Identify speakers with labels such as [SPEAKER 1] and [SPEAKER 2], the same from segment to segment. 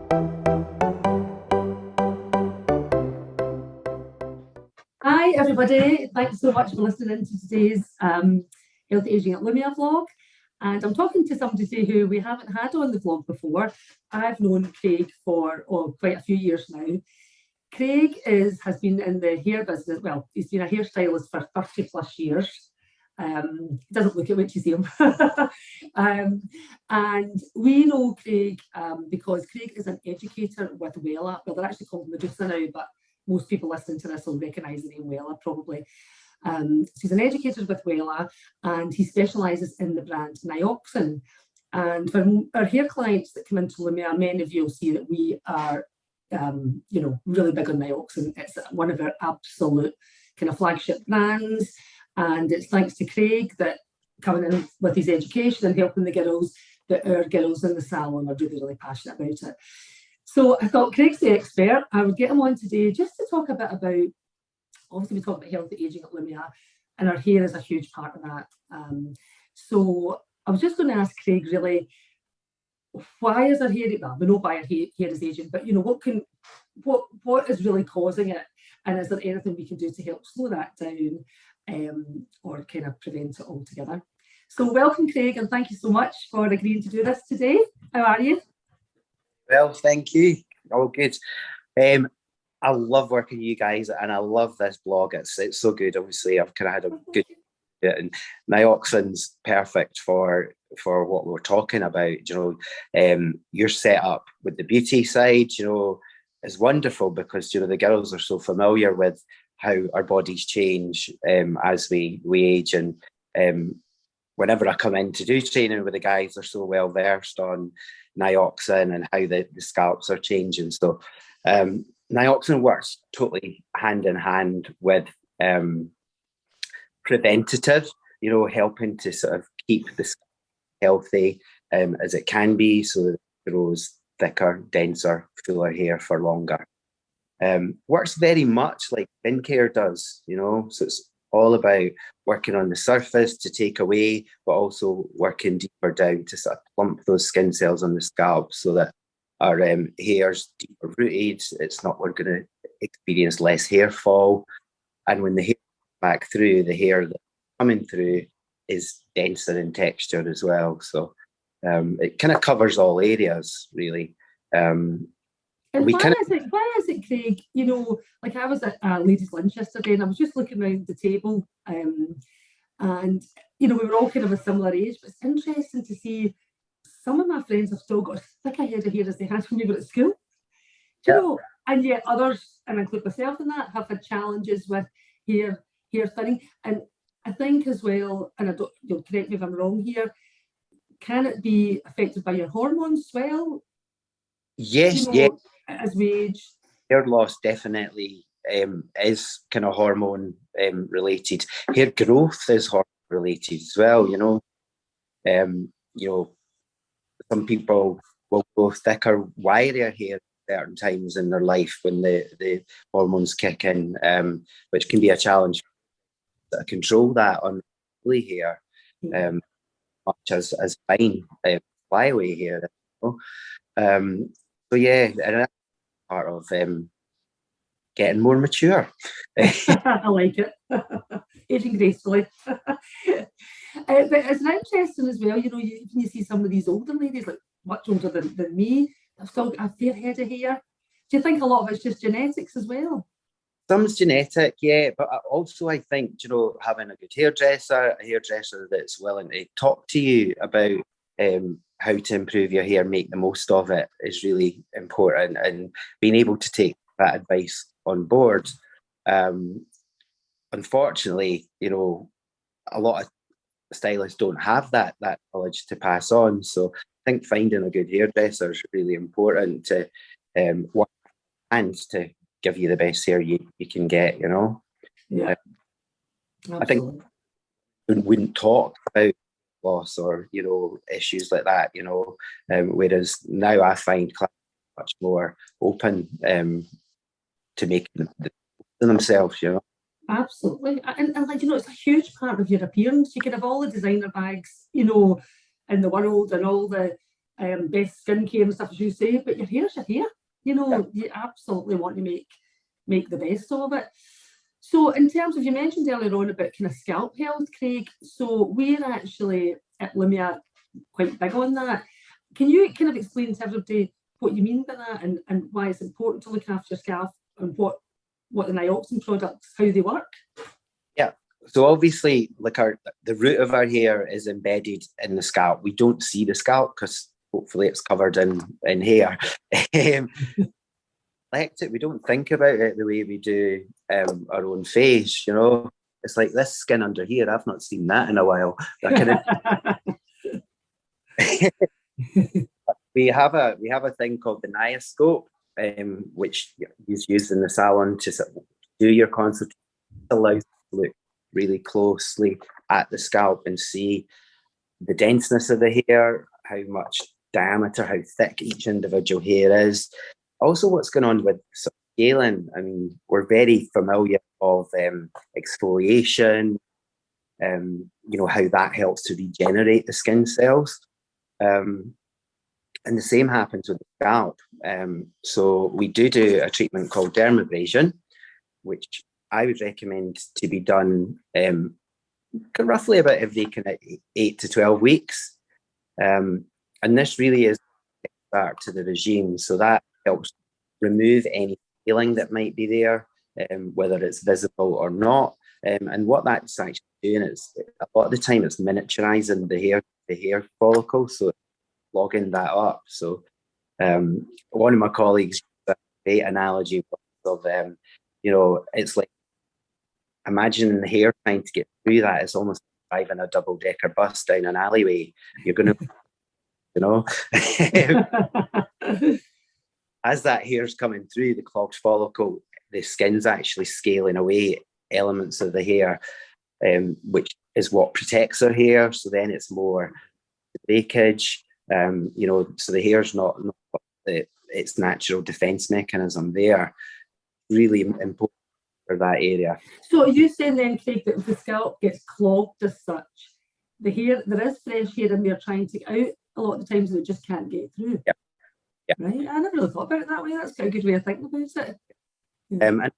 [SPEAKER 1] Hi everybody, thanks so much for listening to today's Healthy Aging at Lumia vlog. And I'm talking to somebody who we haven't had on the vlog before. I've known Craig for quite a few years now. Craig has been in the hair business, well, he's been a hairstylist for 30 plus years. He doesn't look it when you see him. And we know Craig because Craig is an educator with Wella. Well, they're actually called Medusa now, but most people listening to this will recognise the name Wella probably. So he's an educator with Wella, and he specialises in the brand Nioxin. And for our hair clients that come into Lumia, many of you will see that we are, really big on Nioxin. It's one of our absolute kind of flagship brands, and it's thanks to Craig that coming in with his education and helping the girls, that our girls in the salon are really, really passionate about it. So I thought Craig's the expert. I would get him on today just to talk a bit about, obviously we talk about healthy aging at Lumia, and our hair is a huge part of that. So I was just going to ask Craig really, why is our hair, well, we know why our hair is aging, but what is really causing it? And is there anything we can do to help slow that down or kind of prevent it altogether? So welcome Craig, and thank you so much for agreeing to do this today. How are you?
[SPEAKER 2] Well, thank you. All good. I love working with you guys, and I love this blog. It's so good. Obviously, I've kind of had a good, and Nioxin's perfect for what we're talking about. Your setup with the beauty side, is wonderful because the girls are so familiar with how our bodies change as we age, and whenever I come in to do training with the guys, they're so well versed on Nioxin and how the scalps are changing. So Nioxin works totally hand in hand with preventative, helping to sort of keep the scalp healthy as it can be, so that it grows thicker, denser, fuller hair for longer. Works very much like skincare does, so it's all about working on the surface to take away, but also working deeper down to sort of plump those skin cells on the scalp so that our hair's deeper rooted. We're going to experience less hair fall. And when the hair comes back through, the hair that's coming through is denser in texture as well. So it kind of covers all areas, really.
[SPEAKER 1] And why is it, Craig, like I was at ladies' lunch yesterday and I was just looking around the table and, we were all kind of a similar age, but it's interesting to see some of my friends have still got as thick a head of hair as they had when we were at school. And yet others, and I include myself in that, have had challenges with hair thinning. And I think as well, and I don't, you'll correct me if I'm wrong here, can it be affected by your hormones as well?
[SPEAKER 2] Yes,
[SPEAKER 1] as we age.
[SPEAKER 2] Hair loss definitely is kind of hormone related. Hair growth is hormone related as well. Some people will grow thicker, wider hair at certain times in their life when the hormones kick in, which can be a challenge to control that on woolly hair, much as fine flyaway hair. So yeah, and that's part of getting more mature.
[SPEAKER 1] I like it. Aging gracefully. But it's interesting as well, you see some of these older ladies, like much older than me, they've still got a fair head of hair. Do you think a lot of it's just genetics as well?
[SPEAKER 2] Some's genetic, yeah, but also I think, having a good hairdresser, a hairdresser that's willing to talk to you about how to improve your hair, make the most of it, is really important, and being able to take that advice on board. Unfortunately, a lot of stylists don't have that knowledge to pass on. So I think finding a good hairdresser is really important to work and to give you the best hair you can get.
[SPEAKER 1] Yeah,
[SPEAKER 2] I think we wouldn't talk about loss or issues like that, whereas now I find clients much more open to making themselves.
[SPEAKER 1] Absolutely. And it's a huge part of your appearance. You can have all the designer bags in the world and all the best skincare and stuff, as you say, but your hair's your hair. You know, you absolutely want to make the best of it. So in terms of, you mentioned earlier on about kind of scalp health, Craig, so we're actually at Lumia quite big on that. Can you kind of explain to everybody what you mean by that, and why it's important to look after your scalp, and what the nioxin products, how they work?
[SPEAKER 2] Yeah. So obviously, like the root of our hair is embedded in the scalp. We don't see the scalp because hopefully it's covered in hair. We don't think about it the way we do our own face. You know, it's like this skin under here. I've not seen that in a while. We have a thing called the Nioscope, which is used in the salon to sort of do your consultation. It allows you to look really closely at the scalp and see the denseness of the hair, how much diameter, how thick each individual hair is. Also, what's going on with scaling. I mean, we're very familiar of exfoliation, you know, how that helps to regenerate the skin cells. And the same happens with the scalp. So we do a treatment called dermabrasion, which I would recommend to be done roughly about every kind of 8 to 12 weeks. And this really is a start to the regime. So that helps remove any feeling that might be there, whether it's visible or not. And what that's actually doing is, a lot of the time, it's miniaturizing the hair follicle. So logging that up. So one of my colleagues used a great analogy of you know, it's like, imagine the hair trying to get through that. It's almost like driving a double-decker bus down an alleyway. You're going to, you know, as that hair's coming through the clogged follicle, the skin's actually scaling away elements of the hair, which is what protects our hair. So then it's more breakage. You know, so the hair's not its natural defense mechanism there. Really important for that area.
[SPEAKER 1] So are you saying then, Craig, that if the scalp gets clogged as such, the hair, there is fresh hair in there trying to get out a lot of the times, and it just can't get through?
[SPEAKER 2] Yeah.
[SPEAKER 1] Right. I never really thought about it that way. That's quite a good way of thinking about it.
[SPEAKER 2] And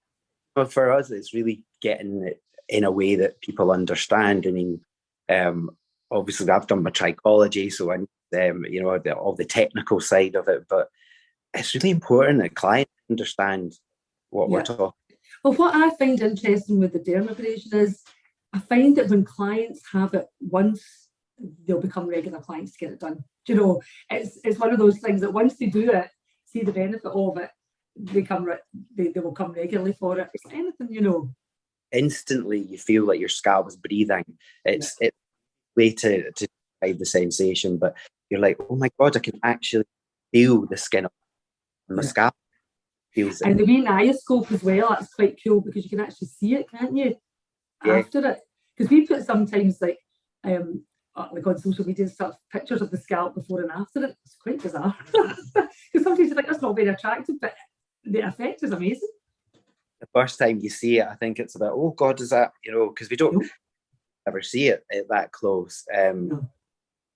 [SPEAKER 2] for us, it's really getting it in a way that people understand. I mean, obviously I've done my trichology, so I you know, all the technical side of it, but it's really important that clients understand what we're talking.
[SPEAKER 1] Well, what I find interesting with the dermabrasion is, I find that when clients have it once, they'll become regular clients to get it done. Do you know, it's one of those things that once they do it, see the benefit of it, they will come regularly for it. It's like anything, you know.
[SPEAKER 2] Instantly, you feel like your scalp is breathing. It's a way to describe the sensation, but you're like, oh my God, I can actually feel the skin on my scalp. Feels
[SPEAKER 1] and the wee Nioscope as well, that's quite cool, because you can actually see it, can't you? After it. Because we put sometimes like on social media stuff, pictures of the scalp before and after it. It's quite bizarre. Because sometimes you think that's not very attractive, but the effect is amazing.
[SPEAKER 2] The first time you see it, I think it's about, oh God, is that, you know, because we don't ever see it that close.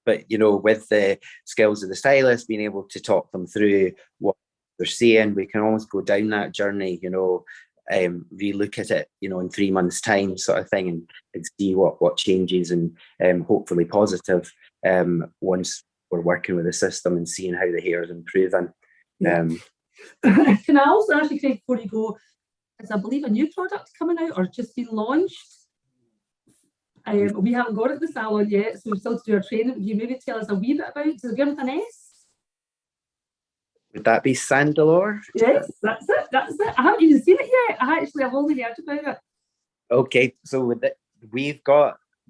[SPEAKER 2] But, you know, with the skills of the stylist, being able to talk them through what they're seeing, we can almost go down that journey, you know, relook at it, you know, in 3 months' time, sort of thing, and see what changes, and hopefully positive, once we're working with the system and seeing how the hair is improving.
[SPEAKER 1] Can I also ask you, Craig, before you go, is I believe a new product coming out or just been launched? We haven't got it at the salon yet, so we're still to do our training. Can you maybe tell us a wee bit about it? Does it begin with an S?
[SPEAKER 2] Would that be Sandalore?
[SPEAKER 1] Yes, that's it. I haven't even seen it yet. I've only heard about it. Okay,
[SPEAKER 2] so with it,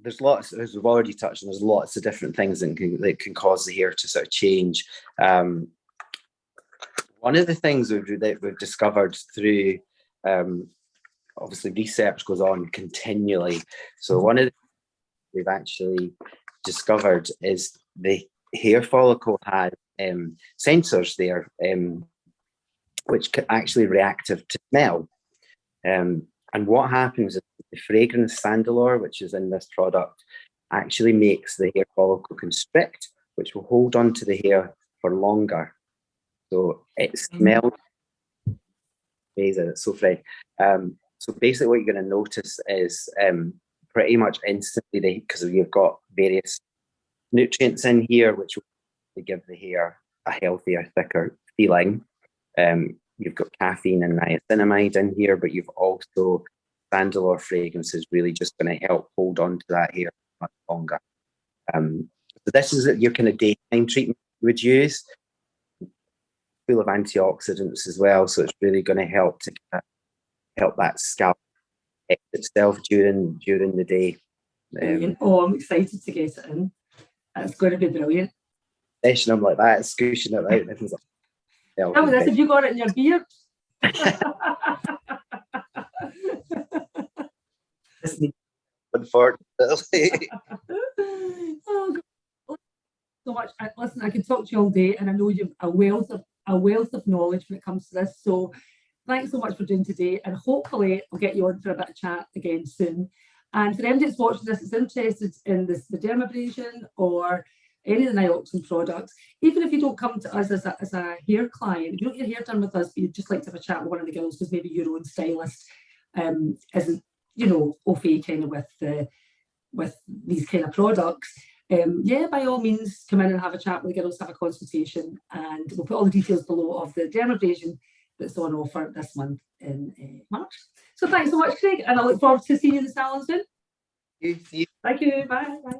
[SPEAKER 2] there's lots, as we've already touched on, there's lots of different things that can cause the hair to sort of change. One of the things that we've discovered through, obviously research goes on continually. So one of the things we've actually discovered is the hair follicle has sensors there, which can actually reactive to smell. And what happens is the fragrance Sandalore, which is in this product, actually makes the hair follicle constrict, which will hold on to the hair for longer. So it smells amazing. It's so fresh. So basically what you're going to notice is pretty much instantly, because you've got various nutrients in here which will give the hair a healthier, thicker feeling. You've got caffeine and niacinamide in here, but you've also sandalwood fragrance is really just going to help hold on to that hair much longer. So this is your kind of daytime treatment you would use, full of antioxidants as well. So it's really going to help help that scalp itself during the day.
[SPEAKER 1] Oh, I'm excited to get it in. It's going to be brilliant.
[SPEAKER 2] Session, I'm like that, scooshing it out. Everything's like,
[SPEAKER 1] tell me this, have you got it in your beard?
[SPEAKER 2] Unfortunately.
[SPEAKER 1] Oh, God. So much. Listen, I could talk to you all day, and I know you've a wealth of knowledge when it comes to this. So thanks so much for doing today, and hopefully I'll get you on for a bit of chat again soon. And for anybody that's watching this is interested in the dermabrasion or any of the nioxin products, even if you don't come to us as a hair client, if you don't get your hair done with us, but you'd just like to have a chat with one of the girls because maybe your own stylist isn't, au fait kind of with these kind of products, yeah, by all means, come in and have a chat with the girls, have a consultation, and we'll put all the details below of the dermabrasion that's on offer this month in March. So thanks so much, Craig, and I look forward to seeing you in the salon soon.
[SPEAKER 2] See you.
[SPEAKER 1] Thank you. Bye. Bye.